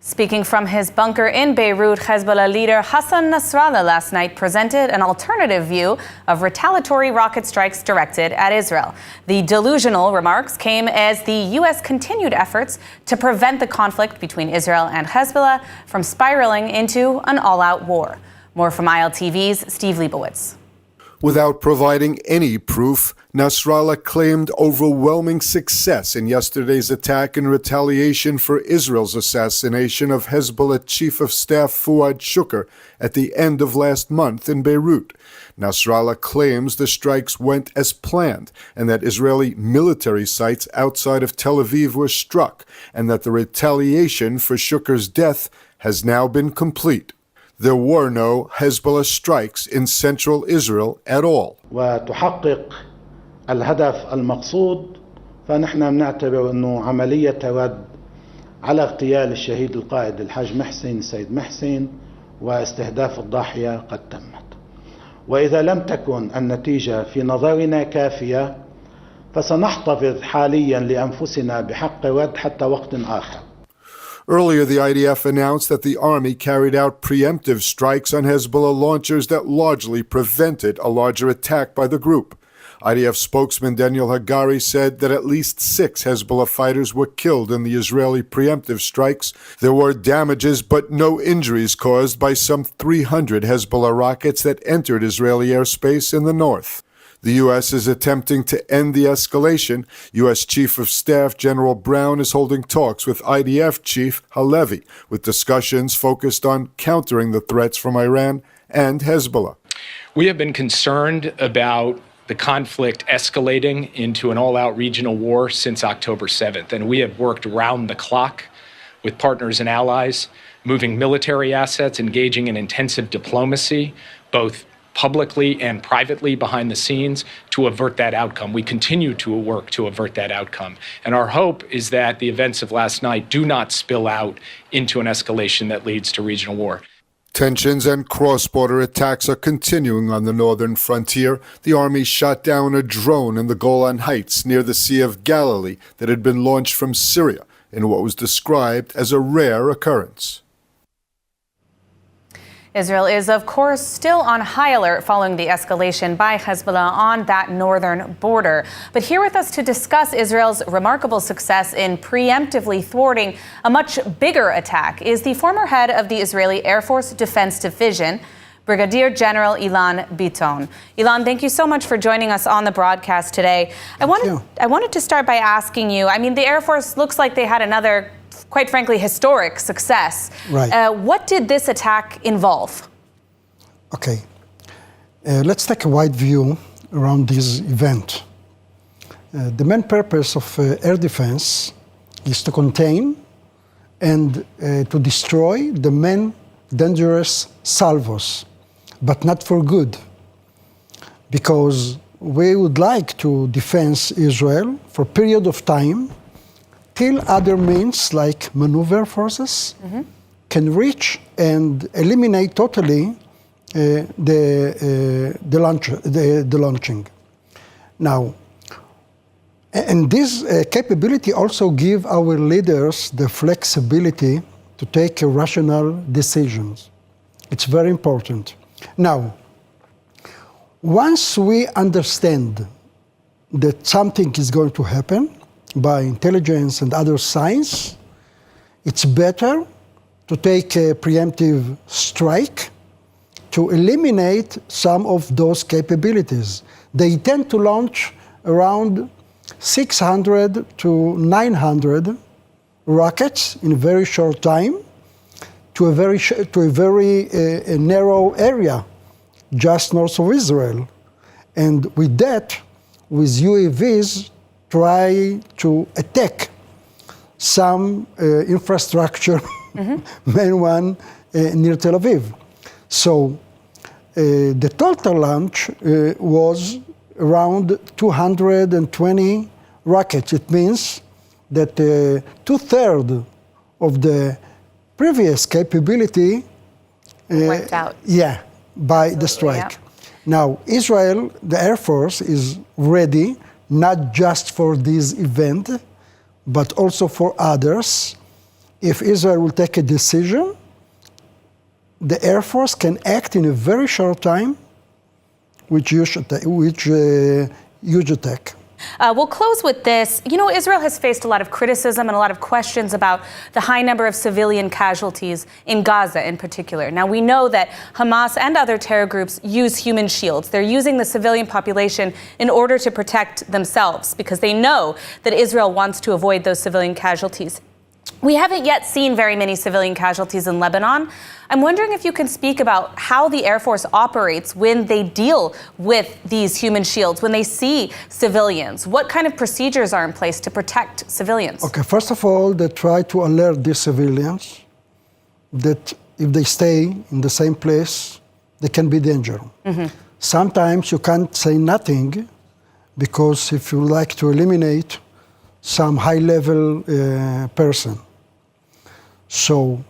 Speaking from his bunker in Beirut, Hezbollah leader Hassan Nasrallah last night presented an alternative view of retaliatory rocket strikes directed at Israel. The delusional remarks came as the U.S. continued efforts to prevent the conflict between Israel and Hezbollah from spiraling into an all-out war. More from ILTV's Steve Leibowitz. Without providing any proof, Nasrallah claimed overwhelming success in yesterday's attack in retaliation for Israel's assassination of Hezbollah Chief of Staff Fuad Shukr at the end of last month in Beirut. Nasrallah claims the strikes went as planned and that Israeli military sites outside of Tel Aviv were struck and that the retaliation for Shukr's death has now been complete. There were no Hezbollah strikes in central Israel at all. وتحقق الهدف المقصود فنحن بنعتبر أنه عملية تود على اغتيال الشهيد القائد الحاج محسن سيد محسن واستهداف الضاحية قد تمت. وإذا لم تكن النتيجة في نظرنا كافية فسنحتفظ حاليا لأنفسنا بحق ود حتى وقت آخر. Earlier, the IDF announced that the army carried out preemptive strikes on Hezbollah launchers that largely prevented a larger attack by the group. IDF spokesman Daniel Hagari said that at least 6 Hezbollah fighters were killed in the Israeli preemptive strikes. There were damages but no injuries caused by some 300 Hezbollah rockets that entered Israeli airspace in the north. The U.S. is attempting to end the escalation. U.S. Chief of Staff General Brown is holding talks with IDF Chief Halevi, with discussions focused on countering the threats from Iran and Hezbollah. We have been concerned about the conflict escalating into an all-out regional war since October 7th, and we have worked round the clock with partners and allies, moving military assets, engaging in intensive diplomacy, both publicly and privately behind the scenes, to avert that outcome. We continue to work to avert that outcome. And our hope is that the events of last night do not spill out into an escalation that leads to regional war. Tensions and cross-border attacks are continuing on the northern frontier. The army shot down a drone in the Golan Heights near the Sea of Galilee that had been launched from Syria in what was described as a rare occurrence. Israel is, of course, still on high alert following the escalation by Hezbollah on that northern border. But here with us to discuss Israel's remarkable success in preemptively thwarting a much bigger attack is the former head of the Israeli Air Force Defense Division, Brigadier General Ilan Biton. Ilan, thank you so much for joining us on the broadcast today. I wanted to start by asking you, the Air Force looks like they had another, quite frankly, historic success. Right. What did this attack involve? Okay. Let's take a wide view around this event. The main purpose of air defense is to contain and to destroy the main dangerous salvos, but not for good. Because we would like to defend Israel for a period of time till other means like maneuver forces can reach and eliminate totally the launching. Now, and this capability also give our leaders the flexibility to take rational decisions. It's very important. Now, once we understand that something is going to happen, by intelligence and other science, it's better to take a preemptive strike to eliminate some of those capabilities. They tend to launch around 600 to 900 rockets in a very short time to a very narrow area just north of Israel. And with that, with UAVs, try to attack some infrastructure, main one near Tel Aviv. So the total launch was around 220 rockets. It means that 2/3 of the previous capability wiped out. Yeah, by the strike. Yeah. Now, Israel, the Air Force, is ready not just for this event, but also for others, if Israel will take a decision, the Air Force can act in a very short time, huge attack. We'll close with this. You know, Israel has faced a lot of criticism and a lot of questions about the high number of civilian casualties in Gaza in particular. Now, we know that Hamas and other terror groups use human shields. They're using the civilian population in order to protect themselves because they know that Israel wants to avoid those civilian casualties. We haven't yet seen very many civilian casualties in Lebanon. I'm wondering if you can speak about how the Air Force operates when they deal with these human shields, when they see civilians. What kind of procedures are in place to protect civilians? Okay, first of all, they try to alert these civilians that if they stay in the same place, they can be dangerous. Sometimes you can't say nothing because if you like to eliminate some high-level person. So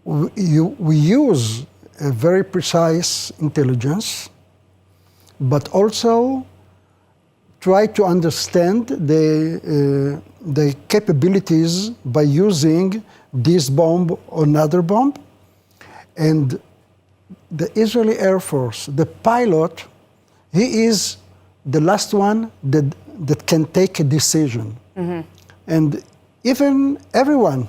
we use a very precise intelligence, but also try to understand the capabilities by using this bomb or another bomb. And the Israeli Air Force, the pilot, he is the last one that can take a decision. And even everyone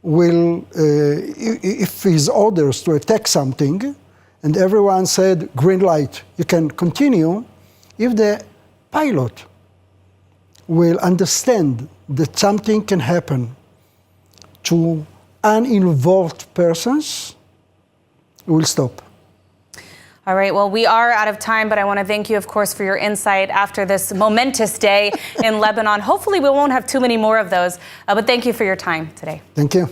will, if his orders to attack something, and everyone said, green light, you can continue, if the pilot will understand that something can happen to uninvolved persons, we will stop. All right, well, we are out of time, but I want to thank you, of course, for your insight after this momentous day in Lebanon. Hopefully, we won't have too many more of those, but thank you for your time today. Thank you.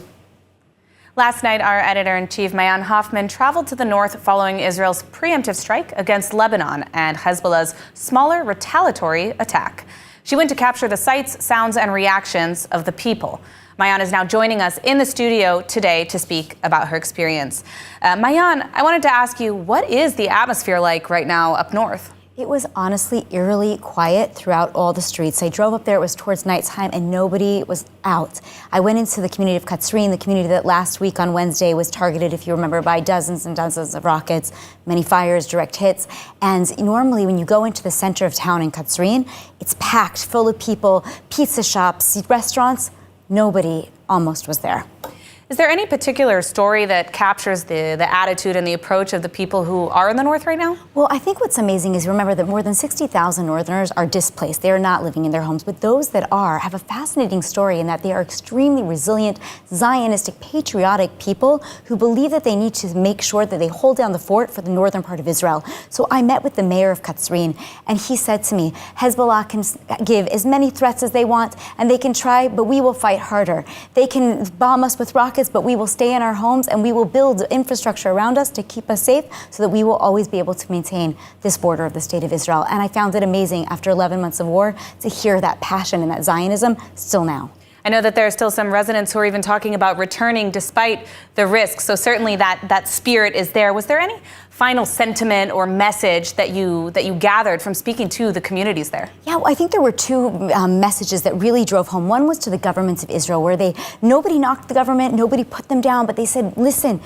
Last night, our editor-in-chief, Maayan Hoffman, traveled to the north following Israel's preemptive strike against Lebanon and Hezbollah's smaller retaliatory attack. She went to capture the sights, sounds, and reactions of the people. Maayan is now joining us in the studio today to speak about her experience. Maayan, I wanted to ask you, what is the atmosphere like right now up north? It was honestly eerily quiet throughout all the streets. I drove up there, it was towards nighttime, and nobody was out. I went into the community of Katsrin, the community that last week on Wednesday was targeted, if you remember, by dozens and dozens of rockets, many fires, direct hits. And normally when you go into the center of town in Katsrin, it's packed, full of people, pizza shops, restaurants. Nobody almost was there. Is there any particular story that captures the attitude and the approach of the people who are in the north right now? Well, I think what's amazing is remember that more than 60,000 Northerners are displaced. They are not living in their homes. But those that are have a fascinating story in that they are extremely resilient, Zionistic, patriotic people who believe that they need to make sure that they hold down the fort for the northern part of Israel. So I met with the mayor of Katsrin, and he said to me, Hezbollah can give as many threats as they want, and they can try, but we will fight harder. They can bomb us with rockets, but we will stay in our homes and we will build infrastructure around us to keep us safe so that we will always be able to maintain this border of the state of Israel. And I found it amazing after 11 months of war to hear that passion and that Zionism still now. I know that there are still some residents who are even talking about returning despite the risk. So certainly that spirit is there. Was there any final sentiment or message that you gathered from speaking to the communities there? Yeah, well, I think there were two messages that really drove home. One was to the governments of Israel, where nobody knocked the government, nobody put them down, but they said, listen,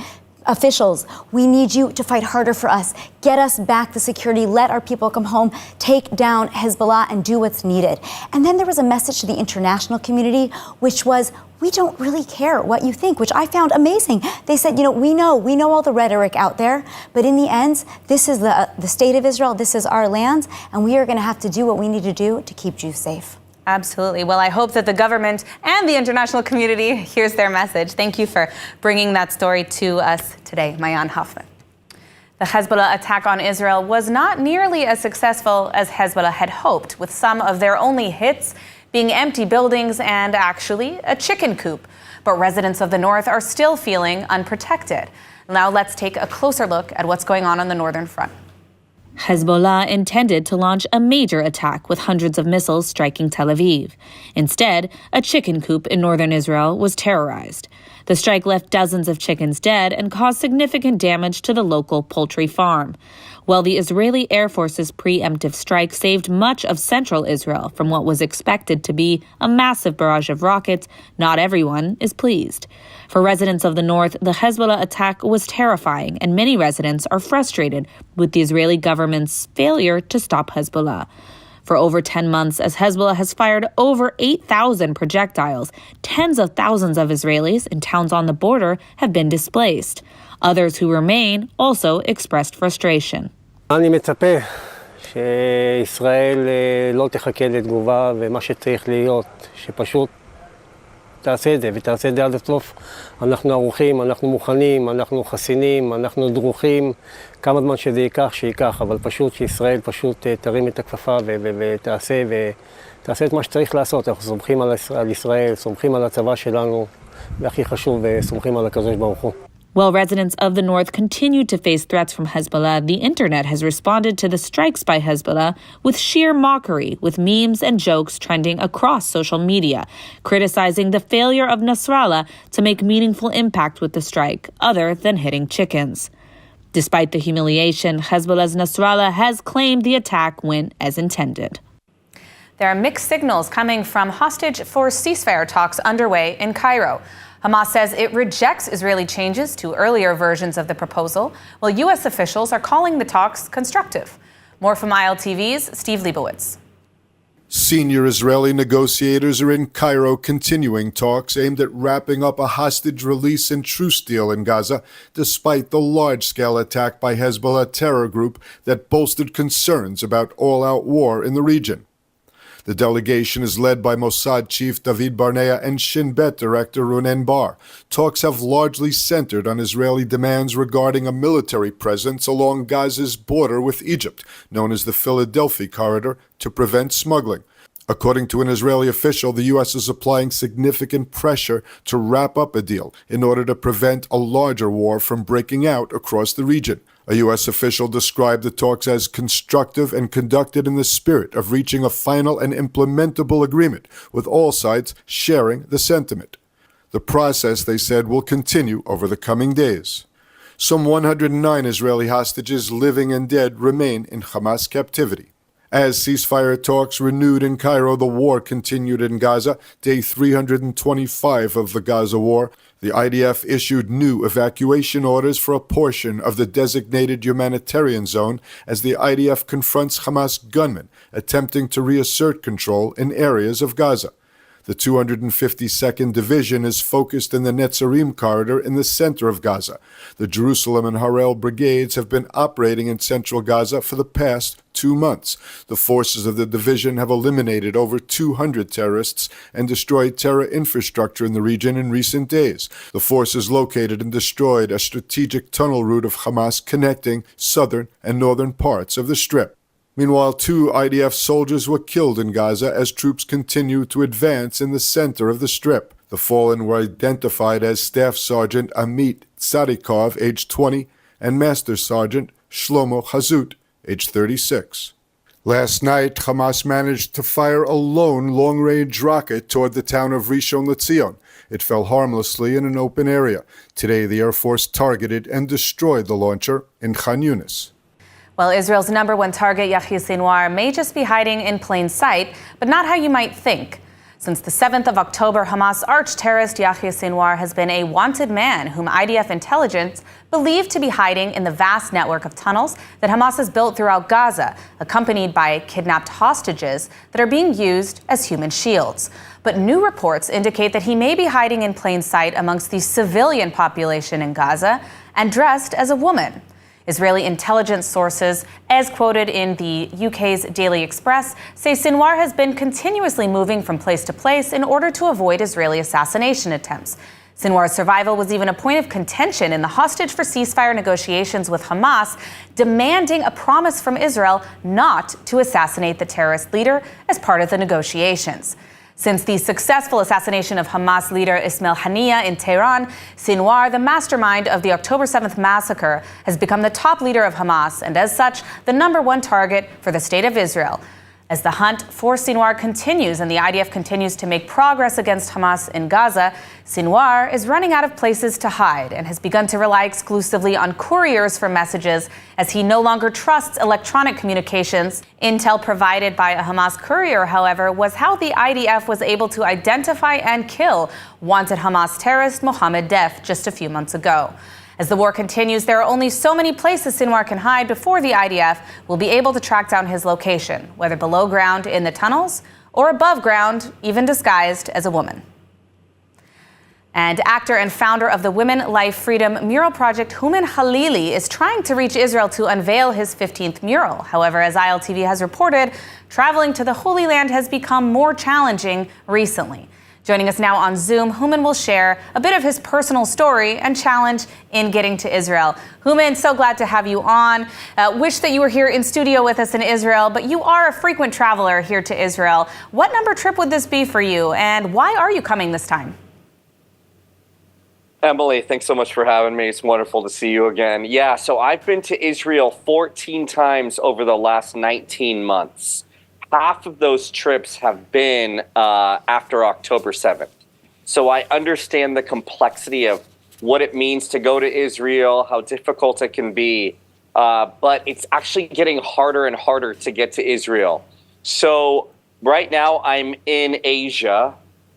officials, we need you to fight harder for us. Get us back the security. Let our people come home. Take down Hezbollah and do what's needed. And then there was a message to the international community, which was, we don't really care what you think, which I found amazing. They said, we know all the rhetoric out there, but in the end, this is the state of Israel. This is our land, and we are going to have to do what we need to do to keep Jews safe. Absolutely. Well, I hope that the government and the international community hears their message. Thank you for bringing that story to us today, Maayan Hoffman. The Hezbollah attack on Israel was not nearly as successful as Hezbollah had hoped, with some of their only hits being empty buildings and actually a chicken coop. But residents of the north are still feeling unprotected. Now let's take a closer look at what's going on the northern front. Hezbollah intended to launch a major attack with hundreds of missiles striking Tel Aviv. Instead, a chicken coop in northern Israel was terrorized. The strike left dozens of chickens dead and caused significant damage to the local poultry farm. While the Israeli Air Force's preemptive strike saved much of central Israel from what was expected to be a massive barrage of rockets, not everyone is pleased. For residents of the north, the Hezbollah attack was terrifying, and many residents are frustrated with the Israeli government's failure to stop Hezbollah. For over 10 months, as Hezbollah has fired over 8,000 projectiles, tens of thousands of Israelis in towns on the border have been displaced. Others who remain also expressed frustration. אני מצפה שישראל לא תחכה לתגובה, ומה שצריך להיות, שפשוט תעשה את זה, ותעשה את זה עד הסוף. אנחנו ערוכים, אנחנו מוכנים, אנחנו חסינים, אנחנו דרוכים. כמה זמן שזה ייקח, אבל פשוט שישראל פשוט תרים את הכפפה ותעשה את מה שצריך לעשות. אנחנו סומכים על ישראל, סומכים על הצבא שלנו, והכי חשוב, סומכים על הקדוש ברוך הוא. While residents of the north continue to face threats from Hezbollah, the internet has responded to the strikes by Hezbollah with sheer mockery, with memes and jokes trending across social media, criticizing the failure of Nasrallah to make meaningful impact with the strike, other than hitting chickens. Despite the humiliation, Hezbollah's Nasrallah has claimed the attack went as intended. There are mixed signals coming from hostage for ceasefire talks underway in Cairo. Hamas says it rejects Israeli changes to earlier versions of the proposal, while U.S. officials are calling the talks constructive. More from ILTV's Steve Leibowitz. Senior Israeli negotiators are in Cairo continuing talks aimed at wrapping up a hostage release and truce deal in Gaza, despite the large-scale attack by Hezbollah terror group that bolstered concerns about all-out war in the region. The delegation is led by Mossad chief David Barnea and Shin Bet director Ronen Bar. Talks have largely centered on Israeli demands regarding a military presence along Gaza's border with Egypt, known as the Philadelphia Corridor, to prevent smuggling. According to an Israeli official, the U.S. is applying significant pressure to wrap up a deal in order to prevent a larger war from breaking out across the region. A U.S. official described the talks as constructive and conducted in the spirit of reaching a final and implementable agreement, with all sides sharing the sentiment. The process, they said, will continue over the coming days. Some 109 Israeli hostages, living and dead, remain in Hamas captivity. As ceasefire talks renewed in Cairo, the war continued in Gaza, day 325 of the Gaza war. The IDF issued new evacuation orders for a portion of the designated humanitarian zone as the IDF confronts Hamas gunmen attempting to reassert control in areas of Gaza. The 252nd Division is focused in the Netzarim corridor in the center of Gaza. The Jerusalem and Harel brigades have been operating in central Gaza for the past 2 months. The forces of the division have eliminated over 200 terrorists and destroyed terror infrastructure in the region in recent days. The forces located and destroyed a strategic tunnel route of Hamas connecting southern and northern parts of the Strip. Meanwhile, 2 IDF soldiers were killed in Gaza as troops continue to advance in the center of the Strip. The fallen were identified as Staff Sergeant Amit Tsarikov, age 20, and Master Sergeant Shlomo Hazut, age 36. Last night, Hamas managed to fire a lone long-range rocket toward the town of Rishon LeZion. It fell harmlessly in an open area. Today, the Air Force targeted and destroyed the launcher in Khan Yunis. Well, Israel's #1 target, Yahya Sinwar, may just be hiding in plain sight, but not how you might think. Since the 7th of October, Hamas arch-terrorist Yahya Sinwar has been a wanted man whom IDF intelligence believed to be hiding in the vast network of tunnels that Hamas has built throughout Gaza, accompanied by kidnapped hostages that are being used as human shields. But new reports indicate that he may be hiding in plain sight amongst the civilian population in Gaza and dressed as a woman. Israeli intelligence sources, as quoted in the UK's Daily Express, say Sinwar has been continuously moving from place to place in order to avoid Israeli assassination attempts. Sinwar's survival was even a point of contention in the hostage for ceasefire negotiations with Hamas, demanding a promise from Israel not to assassinate the terrorist leader as part of the negotiations. Since the successful assassination of Hamas leader Ismail Haniyeh in Tehran, Sinwar, the mastermind of the October 7th massacre, has become the top leader of Hamas and, as such, the #1 target for the state of Israel. As the hunt for Sinwar continues and the IDF continues to make progress against Hamas in Gaza, Sinwar is running out of places to hide and has begun to rely exclusively on couriers for messages as he no longer trusts electronic communications. Intel provided by a Hamas courier, however, was how the IDF was able to identify and kill wanted Hamas terrorist Mohammed Deif just a few months ago. As the war continues, there are only so many places Sinwar can hide before the IDF will be able to track down his location, whether below ground in the tunnels or above ground, even disguised as a woman. And actor and founder of the Women, Life, Freedom mural project, Houmen Khalili, is trying to reach Israel to unveil his 15th mural. However, as ILTV has reported, traveling to the Holy Land has become more challenging recently. Joining us now on Zoom, Houmen will share a bit of his personal story and challenge in getting to Israel. Houmen, so glad to have you on. Wish that you were here in studio with us in Israel, but you are a frequent traveler here to Israel. What number trip would this be for you, and why are you coming this time? Emily, thanks so much for having me. It's wonderful to see you again. Yeah, so I've been to Israel 14 times over the last 19 months. Half of those trips have been after October 7th. So I understand the complexity of what it means to go to Israel, how difficult it can be. But it's actually getting harder and harder to get to Israel. So right now I'm in Asia,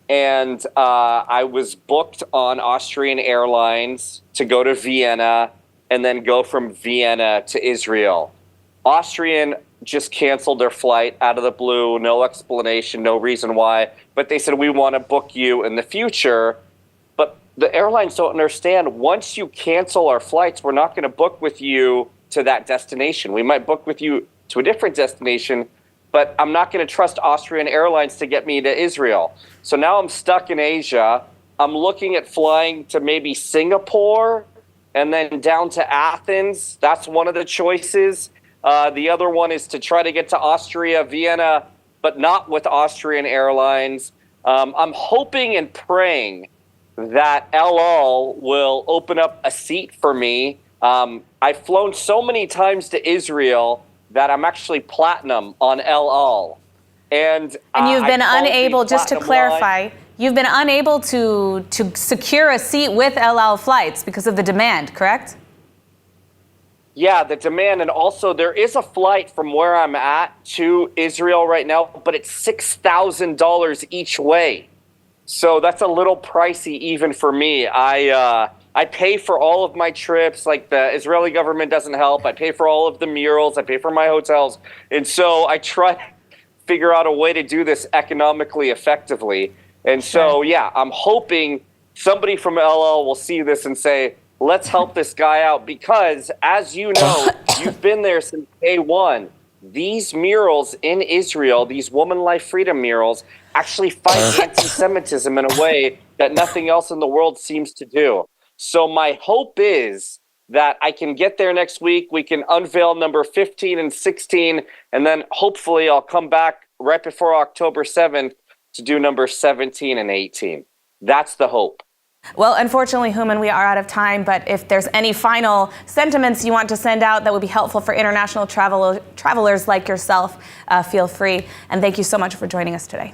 and I was booked on Austrian Airlines to go to Vienna and then go from Vienna to Israel. Austrian just canceled their flight out of the blue, no explanation, no reason why. But they said, we want to book you in the future. But the airlines don't understand, once you cancel our flights, we're not going to book with you to that destination. We might book with you to a different destination, but I'm not going to trust Austrian Airlines to get me to Israel. So now I'm stuck in Asia. I'm looking at flying to maybe Singapore and then down to Athens. That's one of the choices. The other one is to try to get to Austria, Vienna, but not with Austrian Airlines. I'm hoping and praying that El Al will open up a seat for me. I've flown so many times to Israel that I'm actually platinum on El Al. And you've been unable, just to clarify, you've been unable to secure a seat with El Al flights because of the demand, correct? Yeah, the demand, and also there is a flight from where I'm at to Israel right now, but it's $6,000 each way. So that's a little pricey even for me. I pay for all of my trips, like the Israeli government doesn't help. I pay for all of the murals, I pay for my hotels. And so I try to figure out a way to do this economically effectively. And so, yeah, I'm hoping somebody from El Al will see this and say, let's help this guy out, because as you know, you've been there since day one. These murals in Israel, these Woman, Life, Freedom murals, actually fight anti-Semitism in a way that nothing else in the world seems to do. So my hope is that I can get there next week. We can unveil number 15 and 16, and then hopefully I'll come back right before October 7th to do number 17 and 18. That's the hope. Well, unfortunately, Houmen, we are out of time, but if there's any final sentiments you want to send out that would be helpful for international travelers like yourself, feel free. And thank you so much for joining us today.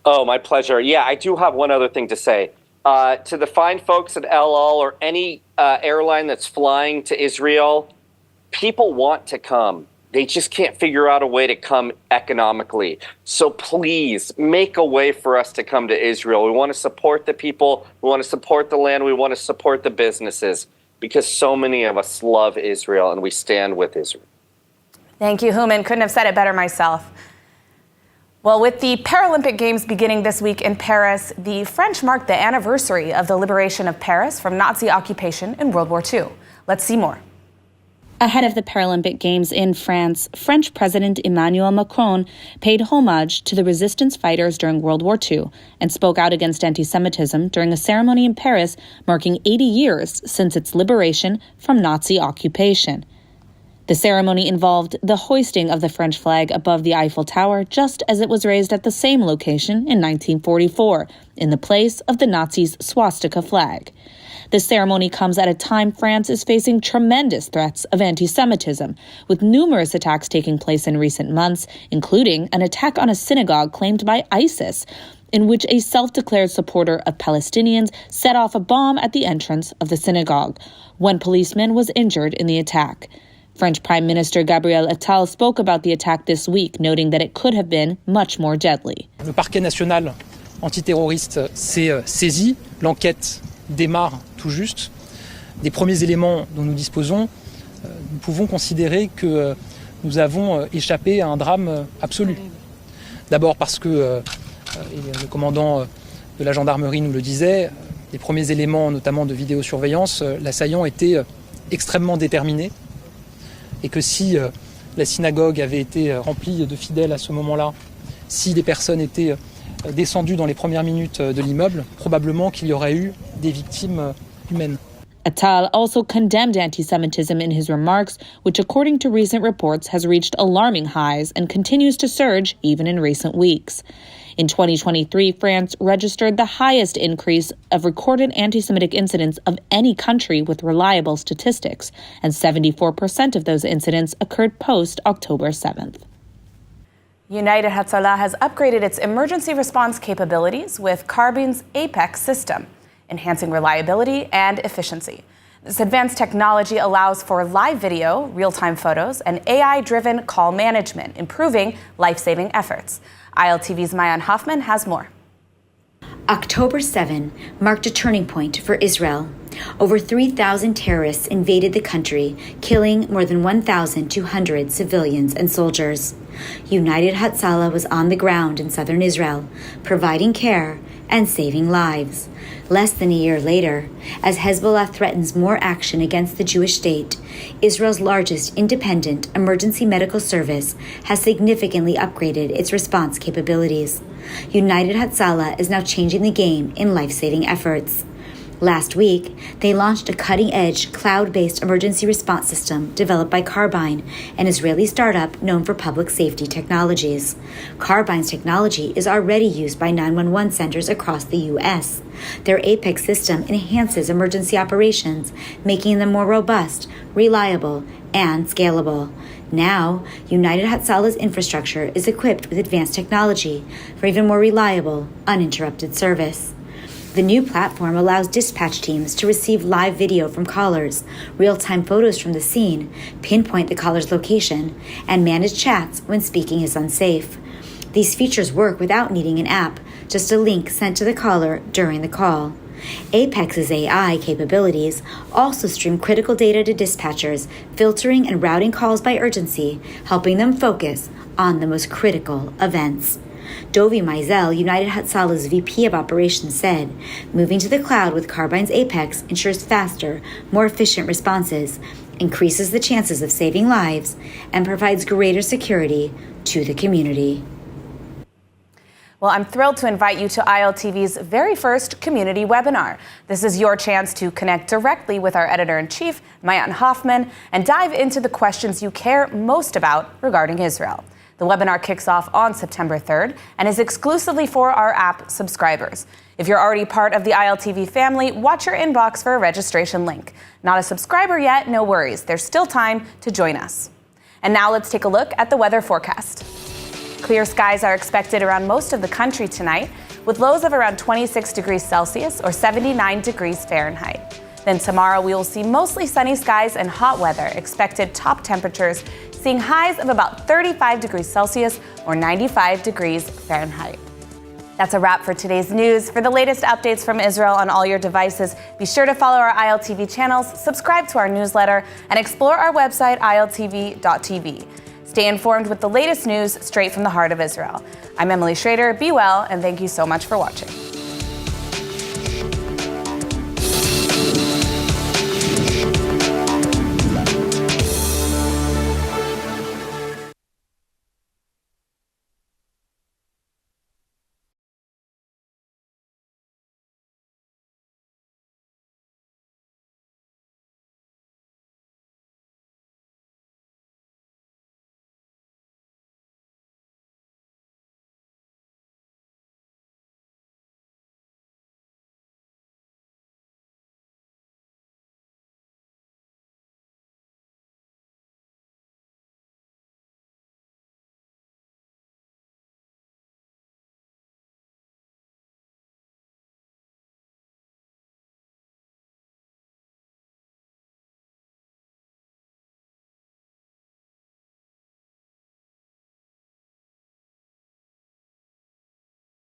Oh, my pleasure. Yeah, I do have one other thing to say. To the fine folks at El Al or any airline that's flying to Israel, people want to come. They just can't figure out a way to come economically. So please make a way for us to come to Israel. We want to support the people. We want to support the land. We want to support the businesses, because so many of us love Israel and we stand with Israel. Thank you, Houmen. Couldn't have said it better myself. Well, with the Paralympic Games beginning this week in Paris, the French marked the anniversary of the liberation of Paris from Nazi occupation in World War II. Let's see more. Ahead of the Paralympic Games in France, French President Emmanuel Macron paid homage to the resistance fighters during World War II and spoke out against anti-Semitism during a ceremony in Paris marking 80 years since its liberation from Nazi occupation. The ceremony involved the hoisting of the French flag above the Eiffel Tower, just as it was raised at the same location in 1944, in the place of the Nazis' swastika flag. The ceremony comes at a time France is facing tremendous threats of anti-Semitism, with numerous attacks taking place in recent months, including an attack on a synagogue claimed by ISIS, in which a self-declared supporter of Palestinians set off a bomb at the entrance of the synagogue. One policeman was injured in the attack. French Prime Minister Gabriel Attal spoke about the attack this week, noting that it could have been much more deadly. Le parquet national antiterroriste s'est saisi. L'enquête démarre tout juste. Des premiers éléments dont nous disposons, nous pouvons considérer que nous avons échappé à un drame absolu. D'abord parce que le commandant de la gendarmerie nous le disait, les premiers éléments, notamment de vidéosurveillance, l'assaillant était extrêmement déterminé et que si la synagogue avait été remplie de fidèles à ce moment-là, si des personnes étaient descendues dans les premières minutes de l'immeuble, probablement qu'il y aurait eu des victimes humaines. Attal also condemned anti-Semitism in his remarks, which according to recent reports has reached alarming highs and continues to surge even in recent weeks. In 2023, France registered the highest increase of recorded anti-Semitic incidents of any country with reliable statistics, and 74% of those incidents occurred post-October 7th. United Hatzalah has upgraded its emergency response capabilities with Carbine's APEX system, enhancing reliability and efficiency. This advanced technology allows for live video, real-time photos, and AI-driven call management, improving life-saving efforts. ILTV's Mayan Hoffman has more. October 7 marked a turning point for Israel. Over 3,000 terrorists invaded the country, killing more than 1,200 civilians and soldiers. United Hatzalah was on the ground in southern Israel, providing care and saving lives. Less than a year later, as Hezbollah threatens more action against the Jewish state, Israel's largest independent emergency medical service has significantly upgraded its response capabilities. United Hatzalah is now changing the game in life-saving efforts. Last week, they launched a cutting-edge, cloud-based emergency response system developed by Carbine, an Israeli startup known for public safety technologies. Carbine's technology is already used by 911 centers across the U.S. Their APEX system enhances emergency operations, making them more robust, reliable, and scalable. Now, United Hatzalah's infrastructure is equipped with advanced technology for even more reliable, uninterrupted service. The new platform allows dispatch teams to receive live video from callers, real-time photos from the scene, pinpoint the caller's location, and manage chats when speaking is unsafe. These features work without needing an app, just a link sent to the caller during the call. APEX's AI capabilities also stream critical data to dispatchers, filtering and routing calls by urgency, helping them focus on the most critical events. Dovi Maizel, United Hatzalah's VP of Operations, said, moving to the cloud with Carbine's APEX ensures faster, more efficient responses, increases the chances of saving lives, and provides greater security to the community. Well, I'm thrilled to invite you to ILTV's very first community webinar. This is your chance to connect directly with our editor-in-chief, Mayan Hoffman, and dive into the questions you care most about regarding Israel. The webinar kicks off on September 3rd and is exclusively for our app subscribers. If you're already part of the ILTV family, watch your inbox for a registration link. Not a subscriber yet? No worries. There's still time to join us. And now let's take a look at the weather forecast. Clear skies are expected around most of the country tonight, with lows of around 26 degrees Celsius or 79 degrees Fahrenheit. Then tomorrow we will see mostly sunny skies and hot weather, expected top temperatures seeing highs of about 35 degrees Celsius or 95 degrees Fahrenheit. That's a wrap for today's news. For the latest updates from Israel on all your devices, be sure to follow our ILTV channels, subscribe to our newsletter, and explore our website, iltv.tv. Stay informed with the latest news straight from the heart of Israel. I'm Emily Schrader. Be well, and thank you so much for watching.